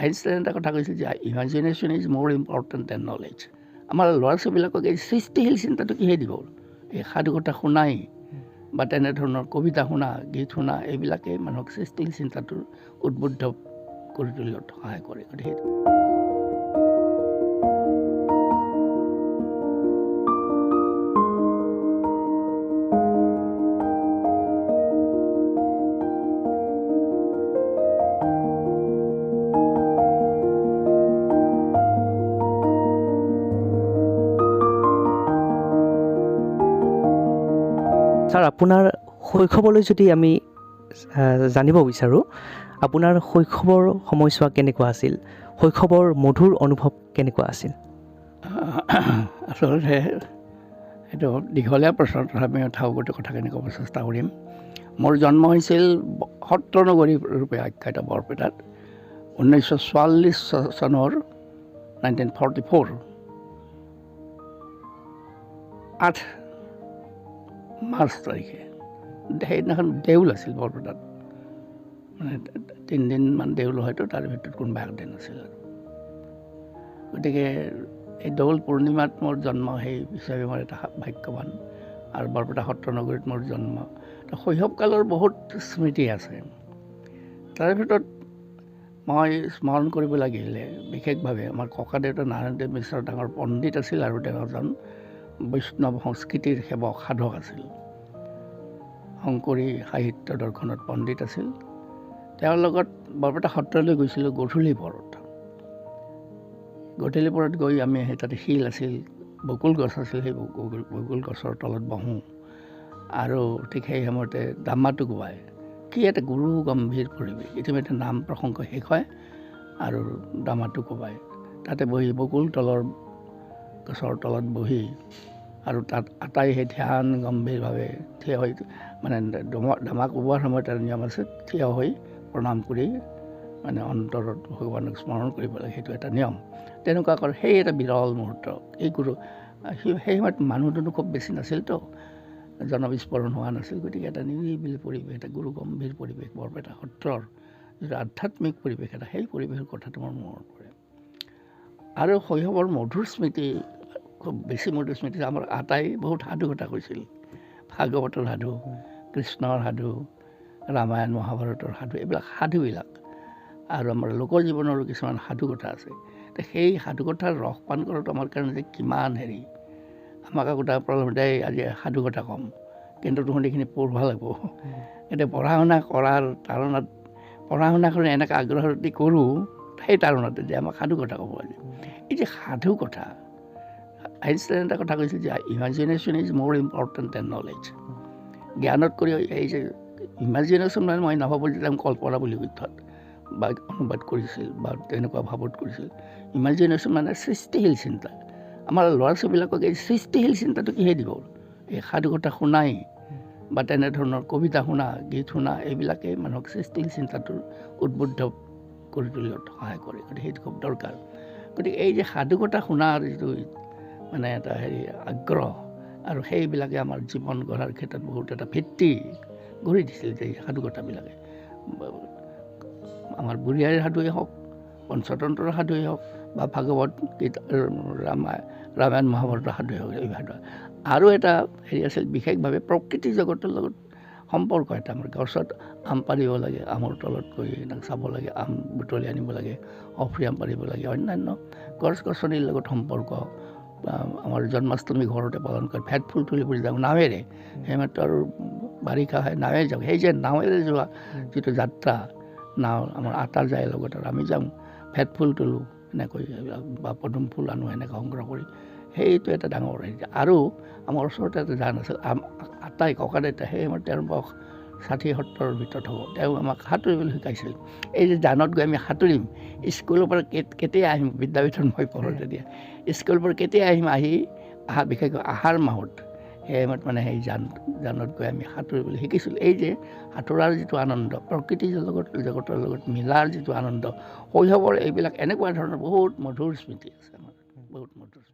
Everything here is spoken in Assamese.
আইনষ্টাইন এটা কথা কৈছিল যে imagination is more important than knowledge. আমাৰ ল'ৰা ছোৱালীবিলাকক এই সৃষ্টিশীল চিন্তাটো কিহে দিব? এই সাধু কথা শুনাই বা তেনেধৰণৰ কবিতা শুনা, গীত শুনা, এইবিলাকেই মানুহক সৃষ্টিশীল চিন্তাটোৰ উদ্বুদ্ধ কৰি তুলিলত সহায় কৰে। গতিকে ছাৰ, আপোনাৰ শৈশৱলৈ যদি আমি জানিব বিচাৰোঁ, আপোনাৰ শৈশৱৰ সময়ছোৱা কেনেকুৱা আছিল? শৈশৱৰ মধুৰ অনুভৱ কেনেকুৱা আছিল? আচলতে সেইটো দীঘলীয়া প্ৰশ্ন, তথাপি থাউগতে কথাখিনি ক'ব চেষ্টা কৰিম। মোৰ জন্ম হৈছিল সত্ৰনগৰী ৰূপে আখ্যাত বৰপেটাত 1944 চনৰ 1944 8 মাৰ্চ তাৰিখে। সেইদিনাখন দেউল আছিল বৰপেটাত, মানে 3 দিনমান দেউল হয়তো, তাৰ ভিতৰত কোনোবা একদিন আছিল আৰু। গতিকে এই দৌল পূৰ্ণিমাত মোৰ জন্ম, সেই হিচাপে মোৰ এটা ভাগ্যৱান। আৰু বৰপেটা সত্ৰনগৰীত মোৰ জন্ম। শৈশৱকালৰ বহুত স্মৃতি আছে। তাৰে ভিতৰত মই স্মৰণ কৰিব লাগিলে বিশেষভাৱে আমাৰ ককাদেউতা নাৰায়ণদেৱ মিশ্ৰ ডাঙৰ পণ্ডিত আছিল, আৰু তেওঁ এজন বৈষ্ণৱ সংস্কৃতিৰ সেৱক সাধক আছিল। শংকৰী সাহিত্য দৰ্শনত পণ্ডিত আছিল। তেওঁৰ লগত বৰপেটা সত্ৰলৈ গৈছিলোঁ গধূলি পৰত। গধূলি পৰত গৈ আমি তাতে শিল আছিল, বকুল গছ আছিল, সেই বকুল গছৰ তলত বহোঁ। আৰু ঠিক সেই সময়তে দামাটো কোবাই, কি এটা গুৰু গম্ভীৰ পৰিৱেশ। ইতিমধ্যে নাম প্ৰসংগ শেষ হয় আৰু দামাটো কোবাই তাতে বহি বকুল তলৰ গছৰ তলত বহি, আৰু তাত আটাই সেই ধ্যান গম্ভীৰভাৱে থিয় হৈ, মানে দামা কোবোৱাৰ সময়ত এটা নিয়ম আছে, থিয় হৈ প্ৰণাম কৰি মানে অন্তৰত ভগৱানক স্মৰণ কৰিব লাগে, সেইটো এটা নিয়ম। তেনেকুৱা কৰে, সেই এটা বিৰল মুহূৰ্ত। এই গুৰু সেই সময়ত মানুহ দুনুহ খুব বেছি নাছিলতো, জনবিস্ফোৰণ হোৱা নাছিল। গতিকে এটা নিৰিবিলি পৰিৱেশ, এটা গুৰু গম্ভীৰ পৰিৱেশ, বৰপেটা সত্ৰৰ যিটো আধ্যাত্মিক পৰিৱেশ এটা, সেই পৰিৱেশৰ কথাটো মোৰ মনত পৰে। আৰু শৈশৱৰ মধুৰ স্মৃতি, খুব বেছি মধুৰ স্মৃতি, আমাৰ আটাই বহুত সাধু কথা কৈছিল। ভাগৱতৰ সাধু, কৃষ্ণৰ সাধু, ৰামায়ণ মহাভাৰতৰ সাধু, এইবিলাক সাধুবিলাক। আৰু আমাৰ লোকজীৱনৰো কিছুমান সাধু কথা আছে। সেই সাধু কথাৰ ৰস পান কৰাটো আমাৰ কাৰণে যে কিমান হেৰি। আমাক আগতে প্ৰলম্বিতাই আজি সাধু কথা ক'ম, কিন্তু তহঁতিখিনি পঢ়িব লাগিব। এতিয়া পঢ়া শুনা কৰাৰ তাৰণাত, পঢ়া শুনা কৰি এনেকৈ আগ্ৰহ দি কৰোঁ, সেই তাৰণাতে যে আমাক সাধু কথা ক'ব আজি। এই যে সাধু কথা, আইনষ্টাইন এটা কথা কৈছিল যে imagination is more important than knowledge. জ্ঞানত কৰি এই যে ইমাজিনেশ্যন, মানে মই নাভাবোঁ যে তেওঁ কল্পনা বুলি অৰ্থত বা অনুবাদ কৰিছিল বা তেনেকুৱা ভাৱত কৰিছিল। ইমাজিনেশ্যন মানে সৃষ্টিশীল চিন্তা। আমাৰ ল'ৰা ছোৱালীবিলাকক এই সৃষ্টিশীল চিন্তাটো কিহে দিব? এই সাধু কথা শুনাই বা তেনেধৰণৰ কবিতা শুনা, গীত শুনা, এইবিলাকেই মানুহক সৃষ্টিশীল চিন্তাটোৰ উদ্বুদ্ধ কৰি তুলিলত সহায় কৰে। গতিকে সেইটো খুব দৰকাৰ। গতিকে এই যে সাধু কথা শুনাৰ যিটো মানে এটা হেৰি আগ্ৰহ, আৰু সেইবিলাকে আমাৰ জীৱন গঢ়াৰ ক্ষেত্ৰত বহুত এটা ভিত্তি গঢ়ি দিছিল। যে সাধু কথাবিলাকে আমাৰ বুঢ়ী আইৰ সাধুৱেই হওক, পঞ্চতন্ত্ৰৰ সাধুৱেই হওক, বা ভাগৱত গীতা, ৰামায়ণ মহাভাৰতৰ সাধুৱেই হওক, এই সাধু। আৰু এটা হেৰি আছিল বিশেষভাৱে প্ৰকৃতি জগতৰ লগত সম্পৰ্ক এটা। আমাৰ গছত আম পাৰিব লাগে, আমৰ তলত গৈ চাব লাগে, আম বুটলি আনিব লাগে, অফ্ৰি আম পাৰিব লাগে, অন্যান্য গছ গছনিৰ লগত সম্পৰ্ক। আমাৰ জন্মাষ্টমী ঘৰতে পালন কৰে, ভেট ফুল তুলিব যাওঁ নাৱেৰে, সেইমাত্ৰ আৰু বাৰিষা হয় নাৱে যাওঁ। সেই যে নাৱেৰে যোৱা যিটো যাত্ৰা, নাও আমাৰ আটা যায় লগত, আৰু আমি যাওঁ ভেট ফুল তোলোঁ এনেকৈ, বা পদুম ফুল আনো এনেকৈ সংগ্ৰহ কৰি। সেইটো এটা ডাঙৰ হেৰি। আৰু আমাৰ ওচৰতে এটা জান আছিল, আটাই ককাদেউতা, সেই সময়ত তেওঁৰ বয়স 60-70ৰ ভিতৰত হ'ব। তেওঁ আমাক সাঁতুৰিবলৈ শিকাইছিল। এই যে জানত গৈ আমি সাঁতুৰিম, স্কুলৰ পৰা কেতিয়া আহিম, বিদ্যাপীঠত মই পঢ়োঁ তেতিয়া, স্কুলৰ পৰা কেতিয়া আহিম, বিশেষকৈ আহাৰ মাহত, সেই সময়ত মানে সেই জানত গৈ আমি সাঁতুৰিবলৈ শিকিছিলোঁ। এই যে সাঁতোৰাৰ যিটো আনন্দ, প্ৰকৃতিৰ জগতৰ লগত মিলাৰ যিটো আনন্দ, শৈশৱৰ এইবিলাক এনেকুৱা ধৰণৰ বহুত মধুৰ স্মৃতি আছে আমাৰ, বহুত মধুৰ।